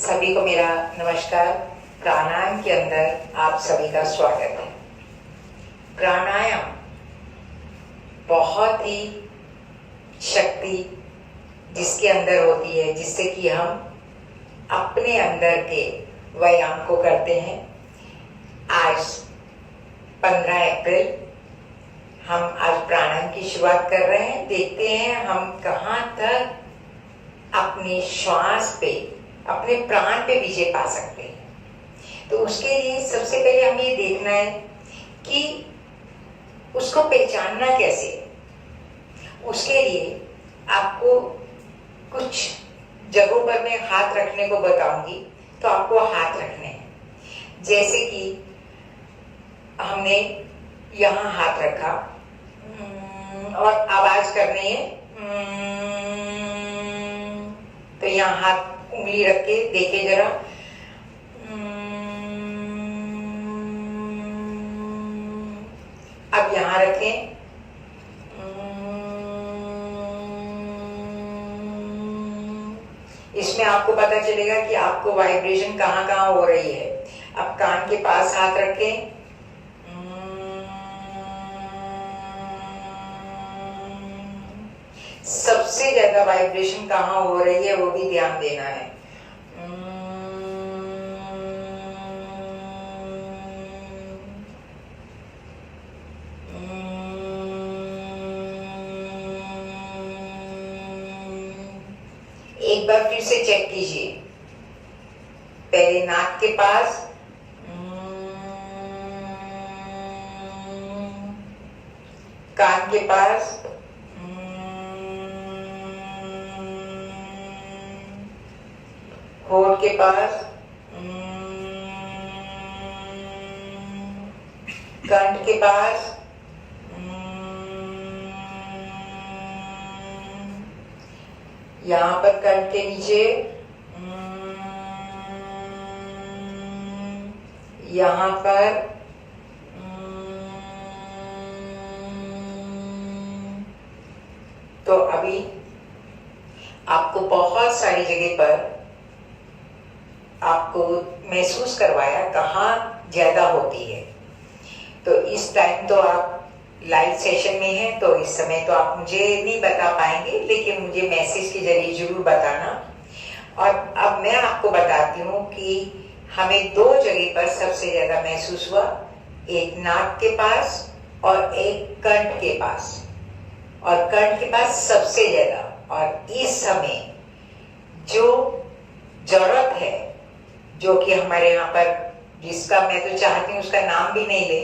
सभी को मेरा नमस्कार। प्राणायाम के अंदर आप सभी का स्वागत है। प्राणायाम बहुत ही शक्ति जिसके अंदर होती है, जिससे कि हम अपने अंदर के व्यायाम को करते हैं। आज 15 अप्रैल हम आज प्राणायाम की शुरुआत कर रहे हैं। देखते हैं हम कहाँ तक अपने श्वास पे, अपने प्राण पे विजय पा सकते हैं। तो उसके लिए सबसे पहले हमें ये देखना है कि उसको पहचानना कैसे। उसके लिए आपको कुछ जगहों पर मैं हाथ रखने को बताऊंगी, तो आपको हाथ रखने हैं। जैसे कि हमने यहाँ हाथ रखा और आवाज करनी है, तो यहाँ हाथ उंगली रख के देखे जरा। अब यहाँ रखें। इसमें आपको पता चलेगा कि आपको वाइब्रेशन कहाँ कहाँ हो रही है। अब कान के पास हाथ रखें। सबसे ज्यादा वाइब्रेशन कहाँ हो रही है वो भी ध्यान देना है। एक बार फिर से चेक कीजिए। पहले नाक के पास, कान के पास, होठ के पास, कंठ के पास, यहाँ पर कंठ के नीचे, यहाँ पर, तो अभी आपको बहुत सारी जगह पर आपको महसूस करवाया कहाँ ज्यादा होती है। तो इस टाइम तो आप लाइव सेशन में हैं, तो इस समय तो आप मुझे नहीं बता पाएंगे, लेकिन मुझे मैसेज के जरिए जरूर बताना। और अब मैं आपको बताती हूँ कि हमें दो जगह पर सबसे ज्यादा महसूस हुआ, एक नाक के पास और एक कंठ के पास। और कंठ के पास सबसे ज्यादा। और इस समय जो जरूरत है, जो कि हमारे यहाँ पर, जिसका मैं तो चाहती हूँ उसका नाम भी नहीं ले,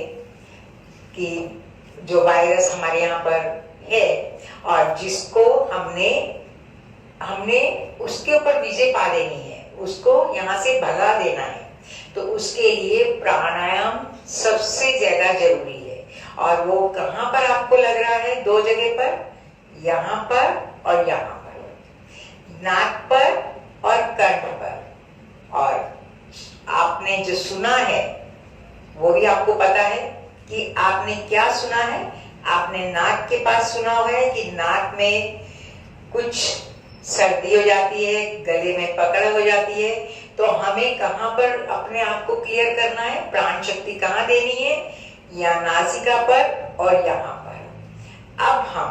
कि जो वायरस हमारे यहाँ पर है और जिसको हमने उसके ऊपर विजय पा लेनी है, उसको यहाँ से भगा देना है। तो उसके लिए प्राणायाम सबसे ज्यादा जरूरी है। और वो कहाँ पर आपको लग रहा है? दो जगह पर, यहाँ पर और यहाँ पर, नाक पर और कंठ पर। और आपने जो सुना है वो भी आपको पता है कि आपने क्या सुना है। आपने नाक के पास सुना हुआ है कि नाक में कुछ सर्दी हो जाती है, गले में पकड़ हो जाती है। तो हमें कहाँ पर अपने आप को क्लियर करना है, प्राण शक्ति कहाँ देनी है? या नासिका पर और यहाँ पर। अब हम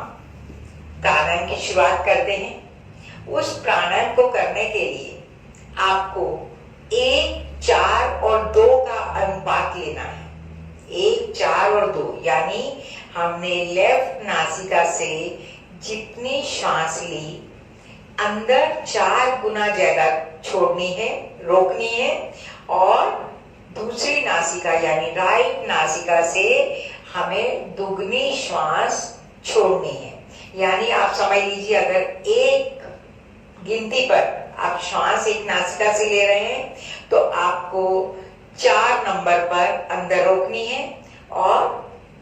प्राणायाम की शुरुआत करते हैं। उस प्राणायाम को करने के लिए आपको 1, 4 और 2 का अनुपात लेना है। 1, 4 और 2, यानी हमने लेफ्ट नासिका से जितनी श्वास ली, अंदर 4 गुना ज्यादा छोड़नी है, रोकनी है। और दूसरी नासिका यानी राइट नासिका से हमें दुगनी श्वास छोड़नी है। यानी आप समझ लीजिए, अगर एक गिनती पर आप श्वास एक नासिका से ले रहे हैं, तो आपको 4 नंबर पर अंदर रोकनी है और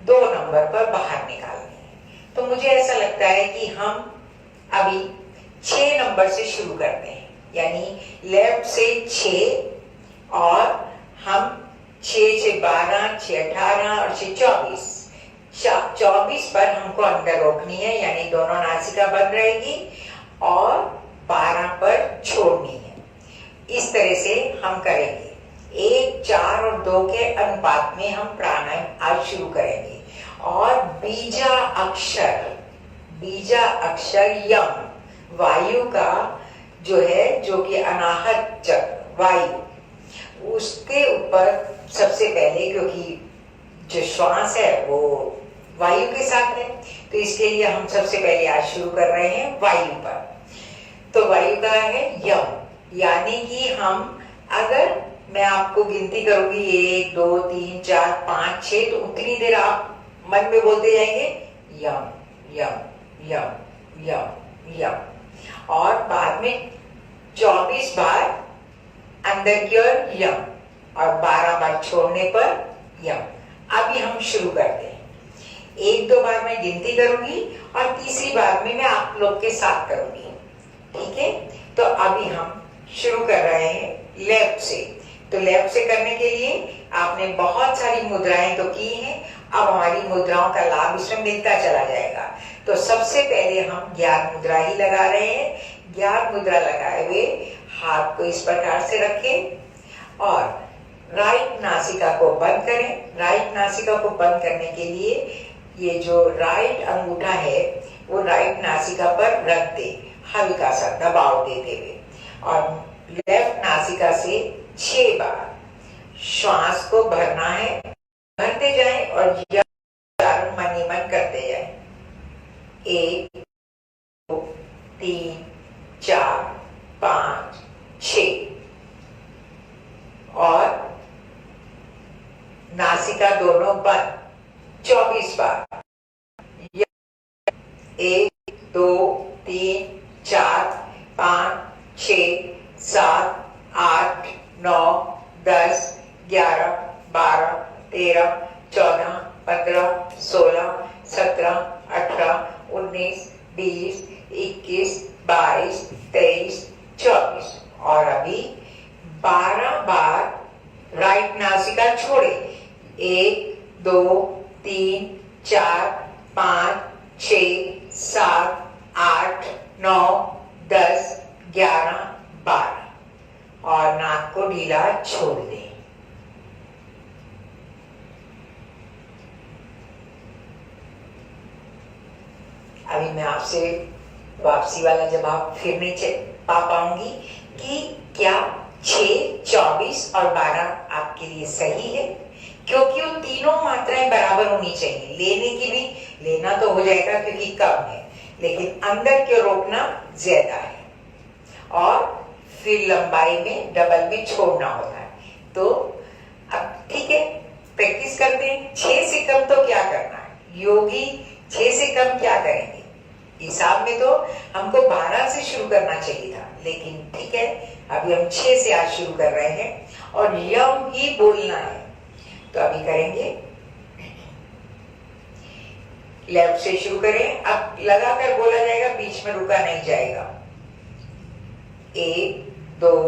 2 नंबर पर बाहर निकालनी है। तो मुझे ऐसा लगता है कि हम अभी 6 नंबर से शुरू करते हैं, यानी लेफ्ट से 6 और हम 6 से 12, 6 18 और 6 24, 24 पर हमको अंदर रोकनी है, यानी दोनों नासिका बंद रहेगी और 12 पर छोड़नी है। इस तरह से हम करेंगे 1, 4 और 2 के अनुपात में हम प्राणायाम आज शुरू करेंगे। और बीजा अक्षर यम वायु का जो है, जो कि अनाहत चक्र वायु, उसके ऊपर सबसे पहले, क्योंकि जो श्वास है वो वायु के साथ है, तो इसके लिए हम सबसे पहले आज शुरू कर रहे हैं वायु पर। तो वायु का है यम, यानी कि हम, अगर मैं आपको गिनती करूंगी 1, 2, 3, 4, 5, 6, तो उतनी देर आप मन में बोलते जाएंगे यम यम यम यम यम, और बाद में 24 बार अंदर की ओर यम और 12 बार छोड़ने पर यम। अभी हम शुरू करते हैं। 1-2 बार मैं गिनती करूंगी और तीसरी बार में मैं आप लोग के साथ करूंगी, ठीक है? तो अभी हम शुरू कर रहे हैं लेफ्ट से। तो लेफ्ट से करने के लिए आपने बहुत सारी मुद्राएं तो की हैं, अब हमारी मुद्राओं का लाभ इसमें मिलता चला जाएगा। तो सबसे पहले हम ज्ञान मुद्रा ही लगा रहे हैं। ज्ञान मुद्रा लगाए हुए हाथ को इस प्रकार से रखें और राइट नासिका को बंद करें। राइट नासिका को बंद करने के लिए ये जो राइट अंगूठा है वो राइट नासिका पर रख दे, हल्का सा दबाव देते हुए, और लेफ्ट नासिका से 6 बार श्वास को भरना है। भरते जाएं और मन ही मन करते जाएं। 1, 2, 3, 4, 5, 6, और नासिका दोनों बंद 24 बार। 1, 2, 3, 4, 5, 6, 7, 8, 9, 10, 11, 12, 13, 14, 15, 16, 17, 18, 19, 20, 21, 22, 23, 24, और अभी 12 बार राइट नासिका छोड़े। 1, 2, 3, 4, 5, 6, 7, 8, 9, 10, 11, 12, और नाक को ढीला छोड़ दें। अभी मैं आपसे वापसी वाला जवाब फिर नहीं पा पाऊंगी कि क्या 6, 24 और 12 आपके लिए सही है, क्योंकि वो तीनों मात्राएं बराबर होनी चाहिए। लेने की भी लेना तो हो जाएगा क्योंकि कम है, लेकिन अंदर क्यों रोकना ज्यादा है, और फिर लंबाई में डबल में छोड़ना होता है। तो अब ठीक है, प्रैक्टिस करते हैं। 6 से कम तो क्या करना है, योगी 6 से कम क्या करेंगे? हिसाब में तो हमको 12 से शुरू करना चाहिए था, लेकिन ठीक है, अभी हम 6 से आज शुरू कर रहे हैं और यम ही बोलना है। तो अभी करेंगे, लेफ्ट से शुरू करें। अब लगाकर बोला जाएगा, बीच में रुका नहीं जाएगा। 1, 2,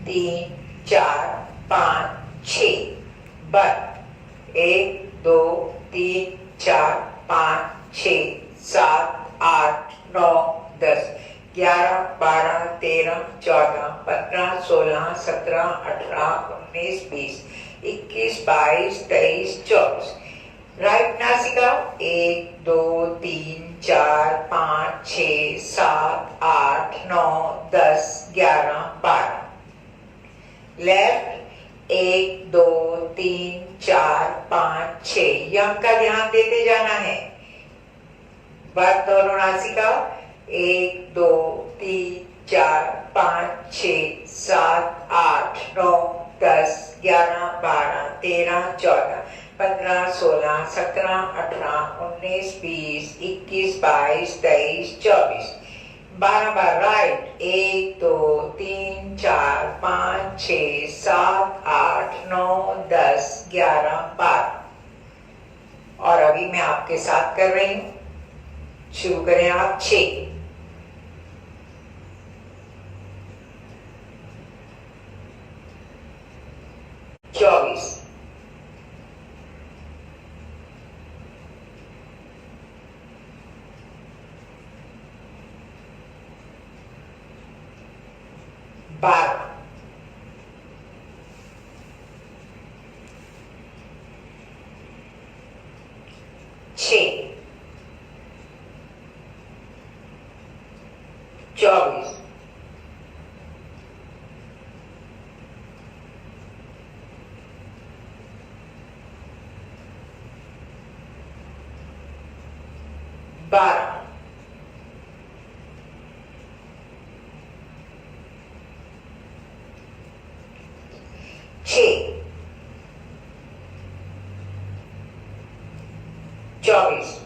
3, 4, 5, 6 बंद। 1, 2, 3, 4, 5, 6, 7, 8, 9, 10, 11, 12, 13, 14, 15, 16, 17, 18, 19, 20, 21, 22, 23, 24। राइट नासिका 1, 2, 3, 4, 5, 6, 7, 8, 9, 10, 11, 12। लेफ्ट 1, 2, 3, 4, 5, 6, यम का ध्यान देते जाना है। बंद दोनों नासिका 1, 2, 3, 4, 5, 6, 7, 8, 9, 10, 11, 12, 13, 14, 15, 16, 17, 18, 19, 20, 21, 22, 23, 24। 12 बार राइट। 1, 2, 3, 4, 5, 6, 7, 8, 9, 10, 11, 12। और अभी मैं आपके साथ कर रही हूं। शुरू करें आप। 6, 24, 12, 12, 6, 24,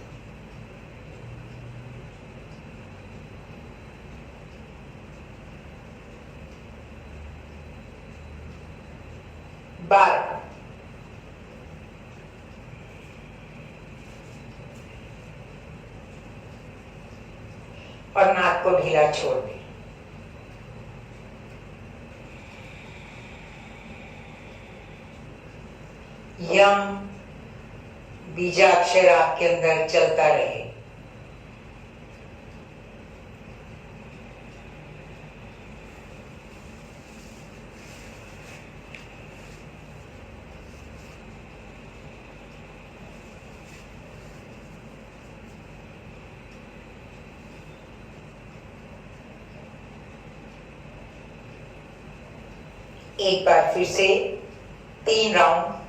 12, और नाक को ढीला छोड़ दें। यम बीजाक्षर आपके अंदर चलता रहे। एक बार फिर से 3 राउंड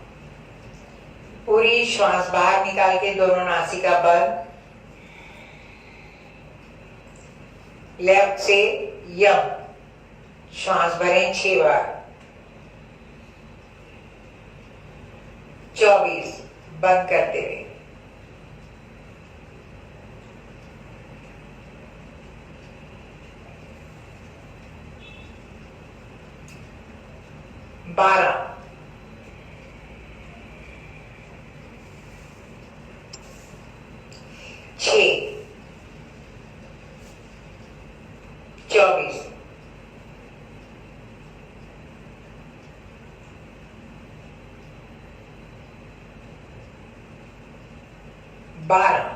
पूरी श्वास बाहर निकाल के दोनों नासिका बंद। लेफ्ट से यम श्वास भरें 6 बार। 24 बंद करते रहे। बारह, 6, 24, 12,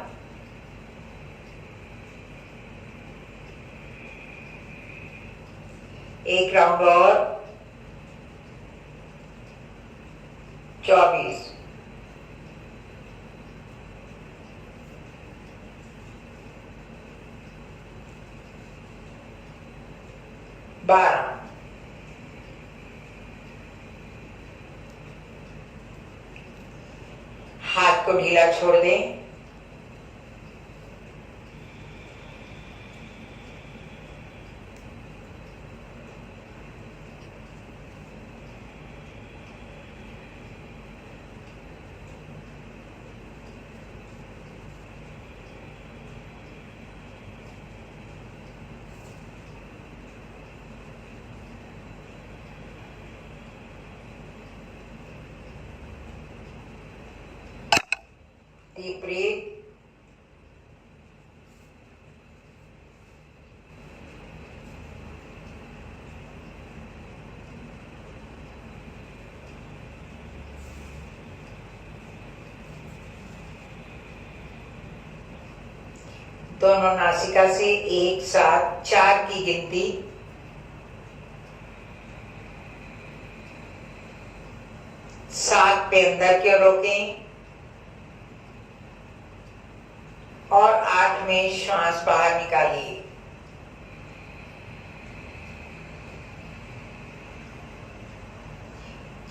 एक राउंड और 24, 12, हाथ को ढीला छोड़ दें। Deep breathe. दोनों नासिका से 1, 7, 4 की गिनती। 7 पे अंदर की ओर रोकें और 8 में श्वास बाहर निकालिए।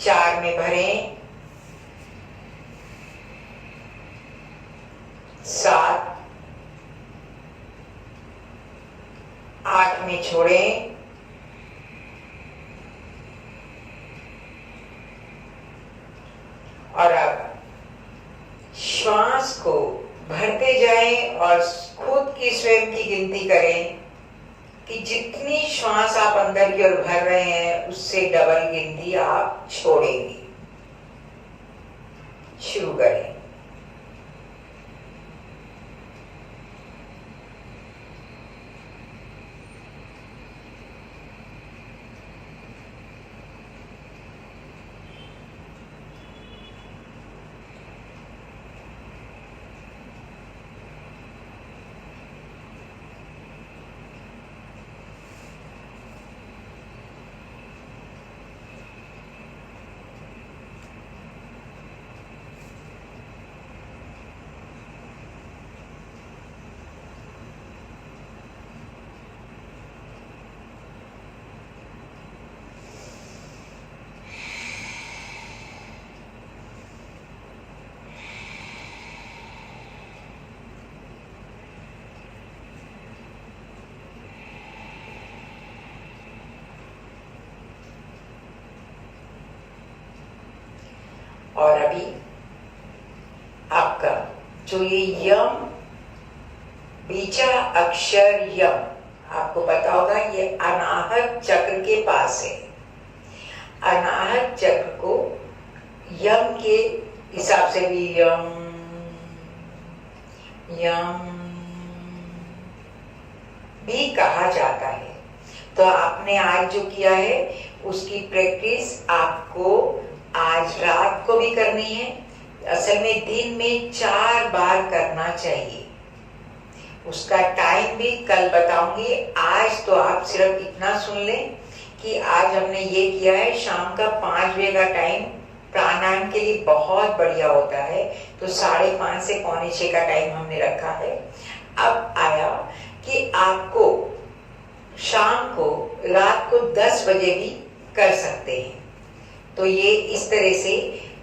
4 में भरें। 7, 8 में छोड़ें। और अब श्वास को भरते जाएं और खुद की स्वयं की गिनती करें कि जितनी श्वास आप अंदर की ओर भर रहे हैं उससे डबल गिनती आप छोड़ेंगे। शुरू करें। और अभी आपका जो ये यम, बीजा अक्षर यम, आपको पता होगा ये अनाहत चक्र के पास है। अनाहत चक्र को यम के हिसाब से भी यम यम भी कहा जाता है। तो आपने आज जो किया है उसकी प्रैक्टिस आपको आज रात को भी करनी है। असल में दिन में 4 बार करना चाहिए। उसका टाइम भी कल बताऊंगी। आज तो आप सिर्फ इतना सुन लें कि आज हमने ये किया है, शाम का 5 बजे का टाइम प्राणायाम के लिए बहुत बढ़िया होता है। तो 5:30 से 5:45 का टाइम हमने रखा है। अब आया कि आपको शाम को, रात को 10 बजे भी कर सकते हैं। तो ये इस तरह से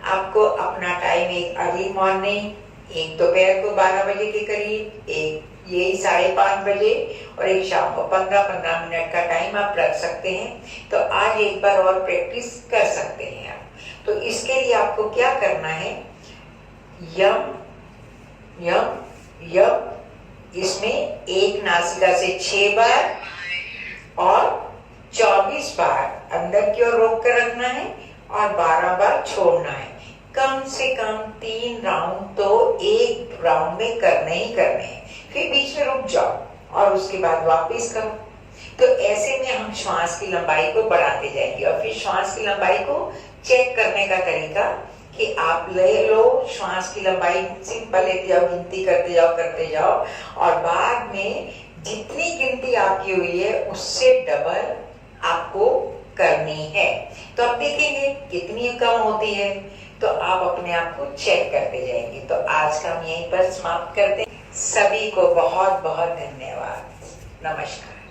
आपको अपना टाइम, एक अर्ली मॉर्निंग, एक दोपहर को 12 बजे के करीब, एक यही 5:30 बजे और एक शाम को 15-15 मिनट का टाइम आप रख सकते हैं। तो आज एक बार और प्रैक्टिस कर सकते हैं आप। तो इसके लिए आपको क्या करना है, यम यम यम, इसमें एक नासिका से 6 बार और 24 बार अंदर की ओर रोक कर रखना है और 12 बार छोड़ना है। कम से कम 3 राउंड तो एक राउंड में करने ही करने हैं। फिर बीच में रुक जाओ और उसके बाद वापस करो। तो ऐसे में हम श्वास की लंबाई को बढ़ाते जाएंगे। और फिर श्वास की लंबाई को चेक करने का तरीका कि आप ले लो श्वास की लंबाई, सिंपल लेते जाओ, गिनती करते जाओ और बाद में जितनी गिनती आपकी हुई है उससे डबल आपको करनी है। तो आप देखेंगे कितनी कम होती है, तो आप अपने आप को चेक करते जाएंगे। तो आज का हम यहीं पर समाप्त करते हैं। सभी को बहुत बहुत धन्यवाद। नमस्कार।